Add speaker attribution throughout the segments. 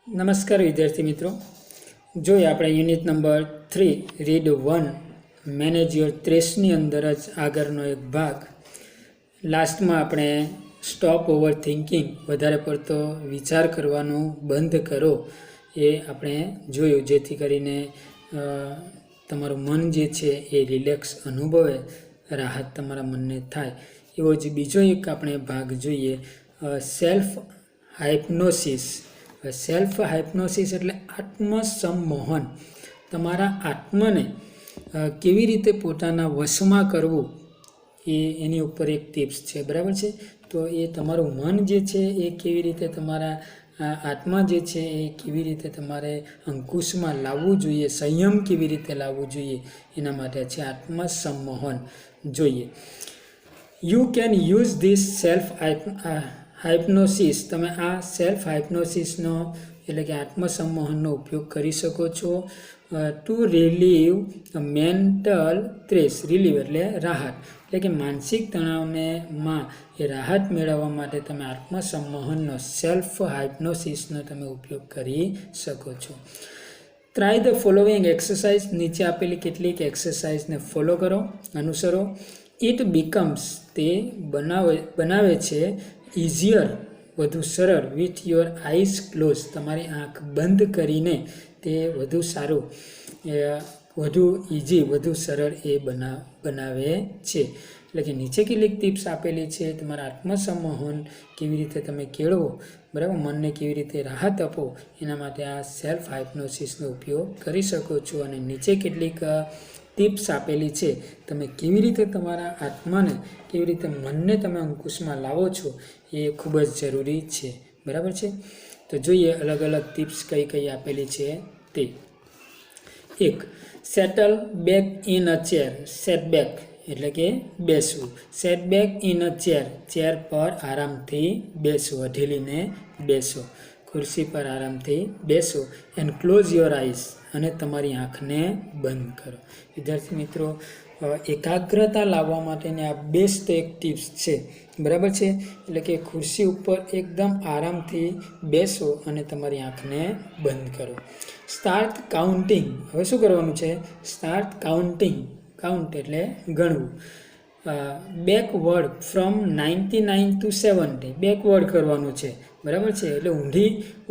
Speaker 1: નમસ્કાર વિદ્યાર્થી મિત્રો, જોઈએ આપણે unit number 3 read 1 manage your ટ્રેસની અંદર જ આગળનો એક ભાગ. લાસ્ટમાં આપણે સ્ટોપ ઓવર થિંકિંગ, વધારે પડતો વિચાર કરવાનું બંધ કરો, એ આપણે જોયું, જેથી કરીને તમારું મન જે છે એ રિલેક્સ અનુભવે, રાહત તમારા મનને થાય. એવો જ બીજો એક આપણે ભાગ જોઈએ, સેલ્ફ હાઇપ્નોસિસ. સેલ્ફ હાઇપ્નોસિસ એટલે આત્મસંમોહન. તમારા આત્માને કેવી રીતે પોતાના વશમાં કરવું, એની ઉપર એક ટિપ્સ છે, બરાબર છે. તો એ તમારું મન જે છે એ કેવી રીતે, તમારા આત્મા જે છે એ કેવી રીતે તમારે અંકુશમાં લાવવું જોઈએ, સંયમ કેવી રીતે લાવવું જોઈએ, એના માટે છે આત્મસંમોહન. જોઈએ, you can use this self hypnosis. તમે આ સેલ્ફ હાઇપ્નોસિસનો એટલે કે આત્મસંમોહનનો ઉપયોગ કરી શકો છો two relieve mental stress. Relieve એટલે રાહત, એટલે કે માનસિક તણાવને એ રાહત મેળવવા માટે તમે આત્મસંમોહનનો, સેલ્ફ હાઇપ્નોસિસનો તમે ઉપયોગ કરી શકો છો. Try the following exercise. નીચે આપેલી કેટલીક એક્સરસાઇઝને ફોલો કરો, અનુસરો. ઇટ બીકમ્સ, તે બનાવે છે, ઇઝીયર, વધુ સરળ, વિથ યોર આઈઝ ક્લોઝ, તમારી આંખ બંધ કરીને તે વધુ સારું, વધુ ઇઝી, વધુ સરળ એ બનાવે છે. એટલે કે નીચે કેટલીક ટિપ્સ આપેલી છે, તમારા આત્મસંમોહન કેવી રીતે તમે કેળવો, બરાબર, મનને કેવી રીતે રાહત આપો, એના માટે આ સેલ્ફ હાઇપ્નોસિસનો ઉપયોગ કરી શકો છો. અને નીચે કેટલીક ટિપ્સ આપેલી છે, તમે કેવી રીતે તમારા આત્માને, કેવી રીતે મનને તમે અંકુશમાં લાવો છો, એ ખૂબ જ જરૂરી છે, બરાબર છે. તો જોઈએ અલગ અલગ ટિપ્સ કઈ કઈ આપેલી છે તે. 1. Settle back in a chair. Setback એટલે કે બેસવું. Setback in a chair, chair પર આરામથી બેસવું, અઢેલીને બેસો, ખુરશી પર આરામથી બેસો. એન્ડ ક્લોઝ યોર આઈઝ, અને તમારી આંખને બંધ કરો. વિદ્યાર્થી મિત્રો, એકાગ્રતા લાવવા માટેની આ બેસ્ટ એક ટિપ્સ છે, બરાબર છે. એટલે કે ખુરશી ઉપર એકદમ આરામથી બેસો અને તમારી આંખને બંધ કરો. Start counting. હવે શું કરવાનું છે? Start counting. કાઉન્ટ એટલે ગણવું. Backward from 99 to 70. બેકવર્ડ કરવાનું છે, બરાબર છે. એટલે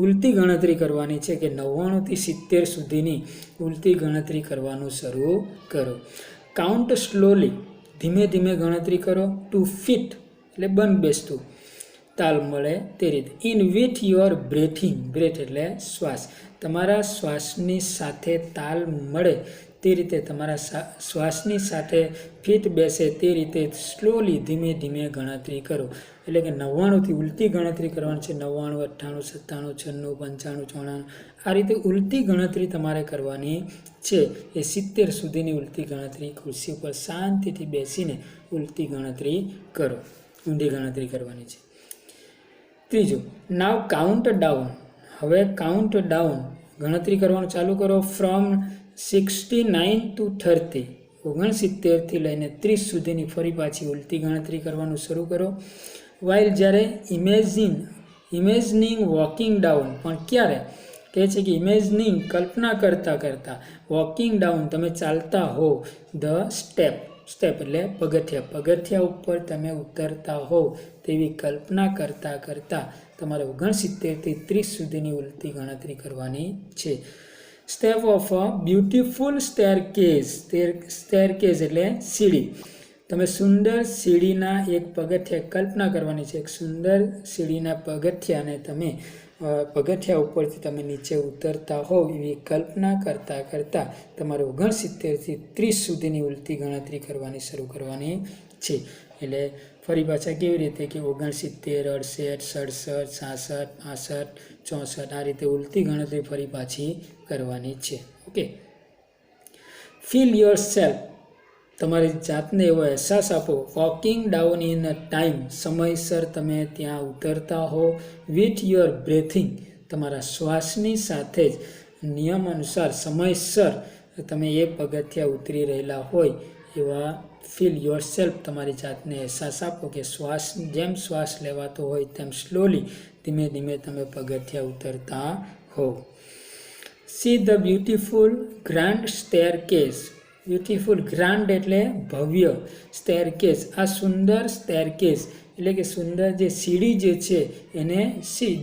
Speaker 1: ઉલટી ગણતરી કરવાની છે, કે 99 થી 70 સુધીની ઉલટી ગણતરી કરવાનું શરૂ કરો. Count slowly. ધીમે ધીમે ગણતરી કરો. ટુ ફિટ એટલે બંધ બેસતું, તાલ મળે તે રીતે. In with your breathing. Breath એટલે શ્વાસ. તમારા શ્વાસની સાથે તાલ મળે તે રીતે, તમારા શ્વાસની સાથે ફિટ બેસે તે રીતે સ્લોલી, ધીમે ધીમે ગણતરી કરો. એટલે કે 99 થી ઉલટી ગણતરી કરવાની છે. 99, 98, 97, 96, 95, 94, આ રીતે ઉલટી ગણતરી તમારે કરવાની છે. એ 70 સુધીની ઉલટી ગણતરી ખુરશી ઉપર શાંતિથી બેસીને ઉલટી ગણતરી કરો. ઊંધી ગણતરી કરવાની છે. 3. નાવ કાઉન્ટ ડાઉન. હવે કાઉન્ટ ડાઉન, ગણતરી કરવાનું ચાલુ કરો. From 69 to 30. 69 થી લઈને 30 સુધીની ફરી પાછી ઉલટી ગણતરી કરવાનું શરૂ કરો. વાઇલ, જ્યારે ઇમેજિનિંગ વોકિંગ ડાઉન. પણ ક્યારે? કહે છે કે ઇમેજિનિંગ, કલ્પના કરતાં વોકિંગ ડાઉન, તમે ચાલતા હો, ધ સ્ટેપ એટલે પગથિયા ઉપર તમે ઉતરતા હોવ તેવી કલ્પના કરતાં તમારે 69 થી 30 સુધીની ઉલટી ગણતરી કરવાની છે. Step of a beautiful staircase. Staircase એટલે સીડી. તમે સુંદર સીડીના એક પગથિયા, કલ્પના કરવાની છે, એક સુંદર સીડીના પગથિયાને તમે, પગથિયા ઉપરથી તમે નીચે ઉતરતા હોવ એવી કલ્પના કરતાં તમારે 69 થી 30 સુધીની ઉલટી ગણતરી કરવાની શરૂ કરવાની છે. એટલે ફરી પાછા કેવી રીતે, કે 69, 68, 67, 66, 65, 64, આ રીતે ઉલટી ગણતરી ફરી પાછી કરવાની છે. ઓકે. Feel your self. તમારી જાતને એવો અહેસાસ આપો. Walking down in a time, સમયસર તમે ત્યાં ઉતરતા હો. વિથ યોર બ્રેથિંગ, તમારા શ્વાસની સાથે જ નિયમ અનુસાર સમયસર તમે એ પગથિયા ઉતરી રહેલા હોય એવા ફીલ યોર સેલ્ફ, તમારી જાતને અહેસાસ આપો કે જેમ શ્વાસ લેવાતો હોય તેમ સ્લોલી, ધીમે ધીમે તમે પગથિયા ઉતરતા હો. See the beautiful grand staircase. Beautiful grand એટલે ભવ્ય, સ્ટેરકેસ આ સુંદર સ્ટેરકેસ એટલે કે સુંદર જે સીડી જે છે એને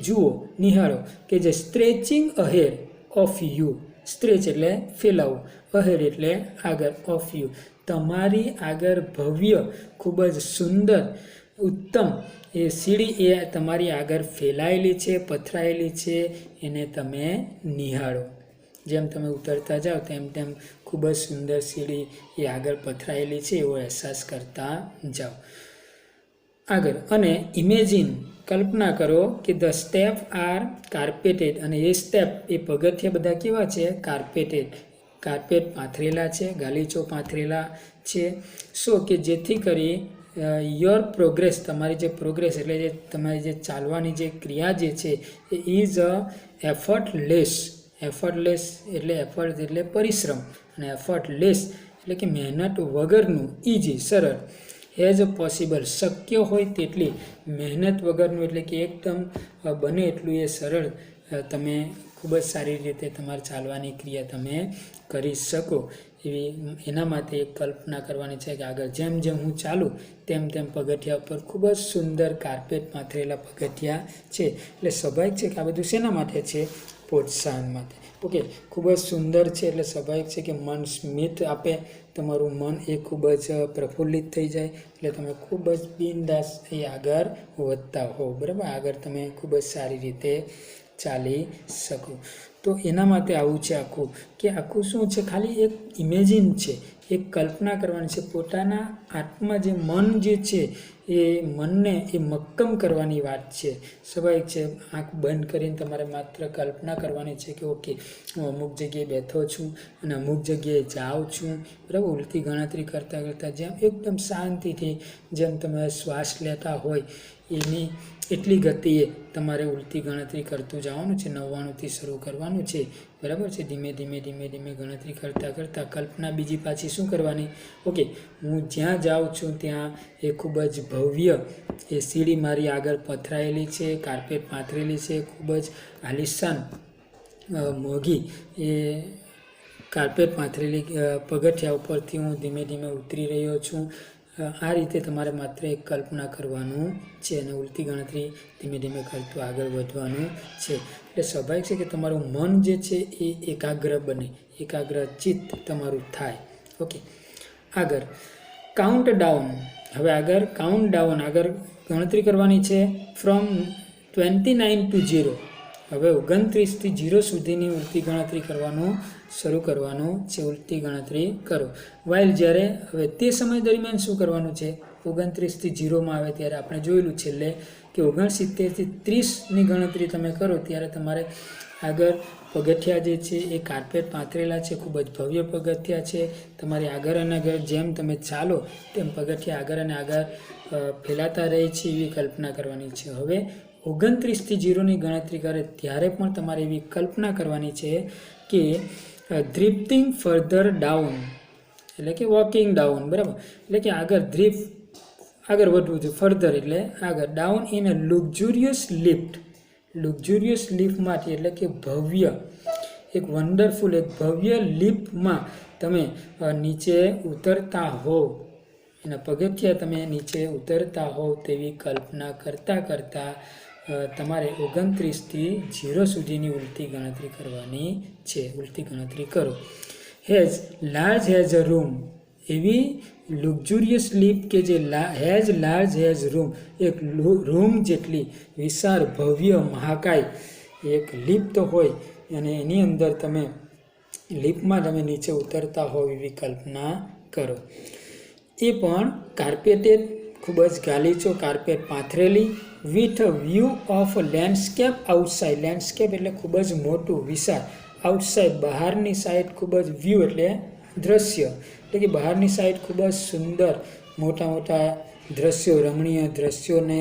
Speaker 1: જુઓ, નિહાળો કે જે stretching ahead of you. Stretch એટલે ફેલાવો, અહેડ એટલે આગળ, ઓફ યુ તમારી આગળ ભવ્ય, ખૂબ જ સુંદર, ઉત્તમ એ સીડી એ તમારી આગળ ફેલાયેલી છે, પથરાયેલી છે, એને તમે નિહાળો. જેમ તમે ઉતરતા જાઓ તેમ ખૂબ જ સુંદર સીડી એ આગળ પથરાયેલી છે એવો અહેસાસ કરતા જાઓ. આગળ, અને ઇમેજિન કલ્પના કરો કે ધ સ્ટેપ આર કાર્પેટેડ, અને એ સ્ટેપ એ પગથિયા બધા કેવા છે? કાર્પેટેડ, કાર્પેટ પાથરેલા છે, ગાલીચો પાથરેલા છે. સો કે જેથી કરી યોર પ્રોગ્રેસ, તમારી જે પ્રોગ્રેસ એટલે જે તમારી જે ચાલવાની જે ક્રિયા જે છે એ ઇઝ એફર્ટલેસ. એફર્ટલેસ એટલે એફર્ટ એટલે પરિશ્રમ, અને એફર્ટલેસ એટલે કે મહેનત વગરનું, ઇઝી સરળ, એઝ પોસિબલ શક્ય હોય તેટલી, મહેનત વગરનું એટલે કે એકદમ બને એટલું એ સરળ તમે ખૂબ જ સારી રીતે તમારી ચાલવાની ક્રિયા તમે કરી શકો એવી એના માટે એક કલ્પના કરવાની છે કે આગળ જેમ જેમ હું ચાલું તેમ પગથિયા ઉપર ખૂબ જ સુંદર કાર્પેટ પાથરેલા પગથિયા છે. એટલે સ્વાભાવિક છે કે આ બધું શેના માટે છે? પ્રોત્સાહન માટે. ઓકે, ખૂબ જ સુંદર છે એટલે સ્વાભાવિક છે કે મન સ્મિત આપે, તમારું મન એ ખૂબ જ પ્રફુલ્લિત થઈ જાય એટલે તમે ખૂબ જ બિંદાસ એ આગળ વધતા હો. બરાબર, આગળ તમે ખૂબ જ સારી રીતે ચાલી શકો. તો એના માટે આવું છે આખું, કે આખું શું છે? ખાલી એક ઇમેજિન છે, એક કલ્પના કરવાની છે. પોતાના આત્મા જે મન જે છે એ મનને એ મક્કમ કરવાની વાત છે. સ્વાભાવિક છે, આંખ બંધ કરીને તમારે માત્ર કલ્પના કરવાની છે કે ઓકે, હું અમુક જગ્યાએ બેઠો છું અને અમુક જગ્યાએ જાઉં છું. બરાબર, ઉલટી ગણતરી કરતાં કરતાં જેમ એકદમ શાંતિથી જેમ તમે શ્વાસ લેતા હોય એની એટલી ગતિએ તમારે ઉલટી ગણતરી કરતું જવાનું છે. 99થી શરૂ કરવાનું છે. બરાબર છે, ધીમે ધીમે ગણતરી કરતાં કલ્પના બીજી પાછી શું કરવાની? ઓકે, હું જ્યાં જાઉં છું ત્યાં એ ખૂબ જ ભવ્ય એ સીડી મારી આગળ પથરાયેલી છે, કાર્પેટ પાથરેલી છે, ખૂબ જ આલિશાન મોંઘી એ કાર્પેટ પાથરેલી પગથિયા ઉપરથી હું ધીમે ધીમે ઉતરી રહ્યો છું. આ રીતે તમારે માત્ર એક કલ્પના કરવાનું છે અને ઉલટી ગણતરી ધીમે ધીમે કરતું આગળ વધવાનું છે. એટલે સ્વાભાવિક છે કે તમારું મન જે છે એ એકાગ્ર બને, એકાગ્ર ચિત્ત તમારું થાય. ઓકે, આગળ કાઉન્ટ ડાઉન. હવે આગળ કાઉન્ટ ડાઉન, આગળ ગણતરી કરવાની છે ફ્રોમ 29 to 0. હવે 29થી 0 સુધીની ઉલટી ગણતરી કરવાનું શરૂ કરવાનું છે. ઉલટી ગણતરી કરો. વાઇલ જ્યારે હવે તે સમય દરમિયાન શું કરવાનું છે? 29થી 0માં આવે ત્યારે આપણે જોયેલું છેલ્લે કે 69થી 30ની ગણતરી તમે કરો ત્યારે તમારે આગળ પગથિયા જે છે એ કાર્પેટ પાથરેલા છે, ખૂબ જ ભવ્ય પગથિયા છે. તમારી આગળ અને આગળ જેમ તમે ચાલો તેમ પગથિયા આગળ અને આગળ ફેલાતા રહે છે એવી કલ્પના કરવાની છે. હવે 29થી 0ની ગણતરી કરે ત્યારે પણ તમારે એવી કલ્પના કરવાની છે કે ડ્રિફ્ટિંગ ફર્ધર ડાઉન એટલે કે વોકિંગ ડાઉન. બરાબર, એટલે કે આગળ વધવું છે. ફર્ધર એટલે આગળ, ડાઉન ઇન અ લુક્ઝુરિયસ લિફ્ટ. લુક્ઝુરિયસ લિફ્ટમાંથી એટલે કે ભવ્ય, એક વન્ડરફુલ, એક ભવ્ય લિફ્ટમાં તમે નીચે ઉતરતા હોવ, એના પગથિયા તમે નીચે ઉતરતા હોવ તેવી કલ્પના કરતાં તમારે 29થી 0 સુધીની ઉલટી ગણતરી કરવાની છે. ઉલટી ગણતરી કરો. Has large has a room. એવી લુક્ઝુરિયસ લિફ્ટ કે જે હેઝ લાર્જ હેઝ રૂમ, એક રૂમ જેટલી વિશાળ, ભવ્ય, મહાકાય એક લિફ્ટ હોય અને એની અંદર તમે લિફ્ટમાં તમે નીચે ઉતરતા હોવ એવી કલ્પના કરો. એ પણ કાર્પેટેડ, ખૂબ જ ગાલીચો કાર્પેટ પાથરેલી, with a view of landscape outside. Landscape એટલે ખૂબ જ મોટું, વિશાળ, આઉટસાઇડ બહારની સાઈડ ખૂબ જ વ્યૂ એટલે દ્રશ્ય, એટલે કે બહારની સાઈડ ખૂબ જ સુંદર મોટા મોટા દ્રશ્યો, રમણીય દ્રશ્યોને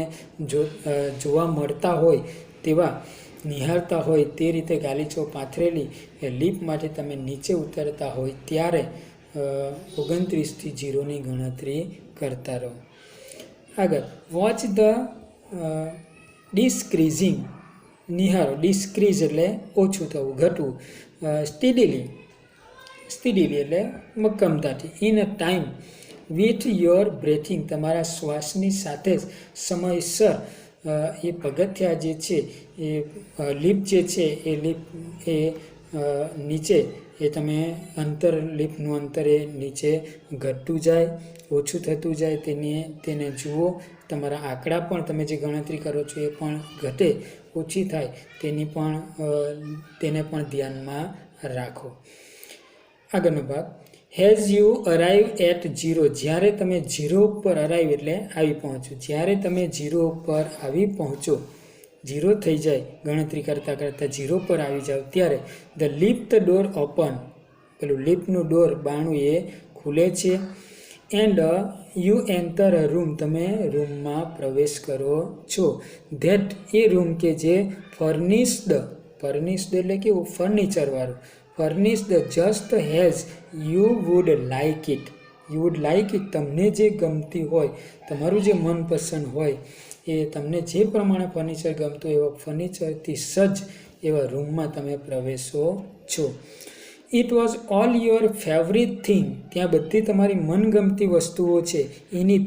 Speaker 1: જોવા મળતા હોય તેવા, નિહાળતા હોય તે રીતે ગાલીચો પાથરેલી એ લિફ્ટમાંથી તમે નીચે ઉતરતા હોય ત્યારે 29થી 0ની ગણતરી કરતા રહો. આગળ, વોચ ધ ડિસ્ક્રીઝિંગ નિહારો. ડિસ્ક્રીઝ એટલે ઓછું થવું, ઘટવું. સ્ટીડીલી એટલે મક્કમતાથી. In a time with your breathing, તમારા શ્વાસની સાથે જ સમયસર એ પગથિયા જે છે એ લીપ જે છે એ લીપ એ નીચે એ તમે લીપનું અંતર એ નીચે ઘટતું જાય, ઓછું થતું જાય, તેને જુઓ. તમારા આંકડા પણ તમે જે ગણતરી કરો છો એ પણ ઘટે, ઓછી થાય તેને પણ ધ્યાનમાં રાખો. આગળનો ભાગ, હેઝ યુ અરાઈવ એટ 0, જ્યારે તમે 0 ઉપર અરાઈવ એટલે આવી પહોંચો. જ્યારે તમે 0 ઉપર આવી પહોંચો, 0 થઈ જાય, ગણતરી કરતાં 0 પર આવી જાઓ, ત્યારે ધ લિફ્ટ ડોર ઓપન, પેલું લિફ્ટનું ડોર બાણું એ ખુલે છે. And you enter a room, તમે રૂમમાં પ્રવેશ કરો છો. ધેટ, એ રૂમ કે જે ફર્નિશ્ડ એટલે કેવું, ફર્નિચરવાળું, furnished just has you would like it. તમને જે ગમતી હોય, તમારું જે મનપસંદ હોય, એ તમને જે પ્રમાણે ફર્નિચર ગમતું હોય એવા ફર્નિચરથી સજ્જ એવા રૂમમાં તમે પ્રવેશો છો. It was all your favourite thing, ત્યાં બધી તમારી મનગમતી વસ્તુઓ છે,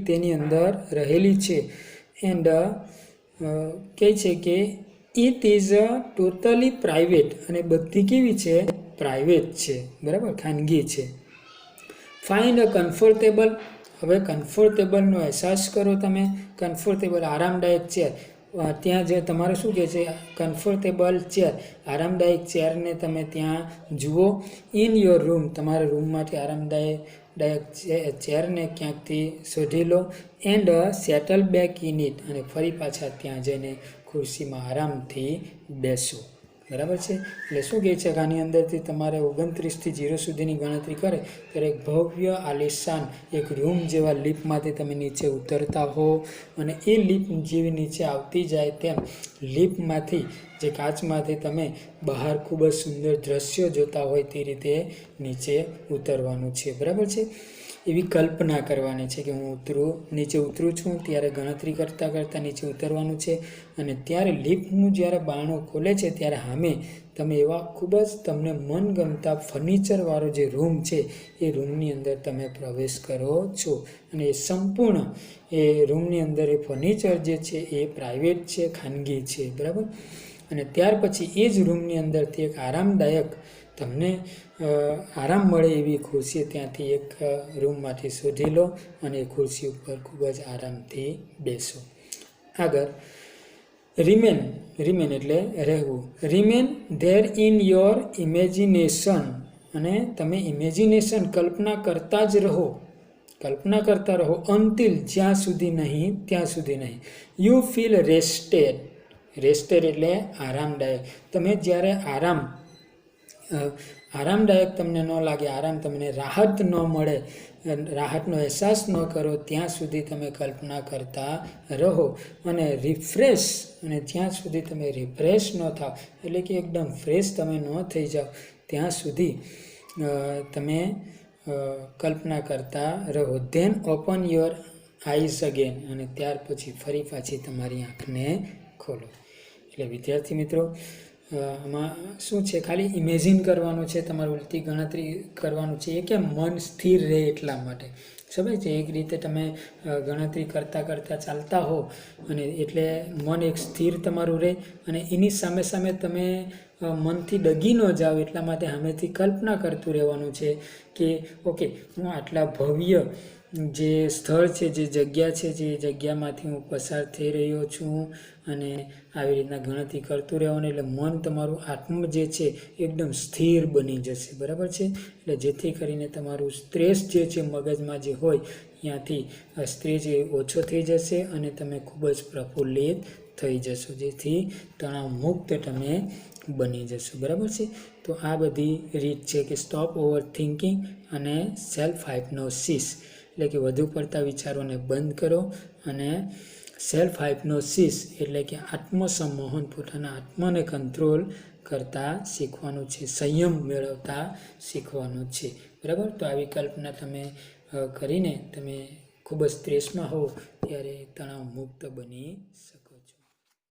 Speaker 1: તેની અંદર રહેલી છે. એન્ડ કહે છે કે ઇટ ઇઝ ટોટલી પ્રાઇવેટ, અને બધી કેવી છે, પ્રાઇવેટ છે, બરાબર, ખાનગી છે. ફાઇન્ડ અ કમ્ફર્ટેબલ, હવે કમ્ફર્ટેબલનો અહેસાસ કરો તમે. કમ્ફર્ટેબલ આરામદાયક ચેર, ત્યાં જે તમારે શું કહે છે, કમ્ફર્ટેબલ ચેર, આરામદાયક ચેરને તમે ત્યાં જુઓ. ઇન યોર રૂમ, તમારા રૂમમાંથી આરામદાયક ચેરને ક્યાંકથી શોધી લો. And settle back in it, અને ફરી પાછા ત્યાં જઈને ખુરશીમાં આરામથી બેસો. બરાબર છે. એટલે શું કહે છે, આની અંદરથી તમારે 29થી 0 સુધીની ગણતરી કરે ત્યારે એક ભવ્ય આલિશાન એક રૂમ જેવા લીપમાંથી તમે નીચે ઉતરતા હો, અને એ લીપ જેવી નીચે આવતી જાય તેમ લીપમાંથી, જે કાચમાંથી તમે બહાર ખૂબ જ સુંદર દ્રશ્યો જોતા હોય તે રીતે નીચે ઉતરવાનું છે. બરાબર છે. એવી કલ્પના કરવાની છે કે હું નીચે ઉતરું છું, ત્યારે ગણતરી કરતાં નીચે ઉતરવાનું છે. અને ત્યારે લિફ્ટનું જ્યારે બારણું ખોલે છે ત્યારે સામે તમે એવા ખૂબ જ તમને મનગમતા ફર્નિચરવાળો જે રૂમ છે એ રૂમની અંદર તમે પ્રવેશ કરો છો. અને એ સંપૂર્ણ એ રૂમની અંદર એ ફર્નિચર જે છે એ પ્રાઇવેટ છે, ખાનગી છે. બરાબર. અને ત્યાર પછી એ જ રૂમની અંદરથી એક આરામદાયક, તમને આરામ મળે એવી ખુરશી ત્યાંથી એક રૂમમાંથી શોધી લો, અને એ ખુરશી ઉપર ખૂબ જ આરામથી બેસો. આગળ, રિમેન એટલે રહેવું. Remain there in your imagination, અને તમે ઇમેજિનેશન કલ્પના કરતા રહો. અનટિલ, જ્યાં સુધી નહીં, ત્યાં સુધી નહીં. યુ ફીલ રેસ્ટેડ એટલે આરામદાયક. તમે જ્યારે આરામદાયક તમને ન લાગે, તમને રાહત ન મળે, રાહતનો અહેસાસ ન કરો, ત્યાં સુધી તમે કલ્પના કરતા રહો. અને રિફ્રેશ, અને જ્યાં સુધી તમે રિફ્રેશ ન થાવ, એટલે કે એકદમ ફ્રેશ તમે ન થઈ જાઓ, ત્યાં સુધી તમે કલ્પના કરતા રહો. Then open your eyes again, અને ત્યાર પછી ફરી પાછી તમારી આંખને ખોલો. એટલે વિદ્યાર્થી મિત્રો, આમાં શું છે, ખાલી ઇમેજિન કરવાનું છે, તમારે ઉલટી ગણતરી કરવાનું છે. એ કે મન સ્થિર રહે એટલા માટે. સમજ છે. એક રીતે તમે ગણતરી કરતાં ચાલતા હો, અને એટલે મન એક સ્થિર તમારું રહે, અને એની સામે તમે મનથી ડગી ન જાઓ એટલા માટે સામેથી કલ્પના કરતું રહેવાનું છે કે ઓકે, હું આટલા ભવ્ય જે સ્થળ છે, જે જગ્યા છે, જે જગ્યામાંથી હું પસાર થઈ રહ્યો છું, અને આવી રીતના ગણતરી કરતું રહેવાનું. એટલે મન તમારું આત્મ જે છે એકદમ સ્થિર બની જશે. બરાબર છે. એટલે જેથી કરીને તમારું સ્ટ્રેસ જે છે મગજમાં જે હોય ત્યાંથી સ્ટ્રેસ એ ઓછો થઈ જશે, અને તમે ખૂબ જ પ્રફુલ્લિત થઈ જશો, જેથી તણાવ મુક્ત તમે બની જશો. બરાબર છે. તો આ બધી રીત છે કે સ્ટોપ ઓવર થિંકિંગ અને સેલ્ફ હાઇપ્નોસિસ, એટલે કે વધુ પડતા વિચારોને બંધ કરો. અને સેલ્ફ હાઇપ્નોસિસ એટલે કે આત્મસંમોહન, પોતાના આત્માને કંટ્રોલ કરતા શીખવાનું છે, સંયમ મેળવતા શીખવાનું છે. બરાબર. તો આવી કલ્પના તમે કરીને તમે ખૂબ જ સ્ટ્રેસમાં હો ત્યારે તણાવ મુક્ત બની શકો.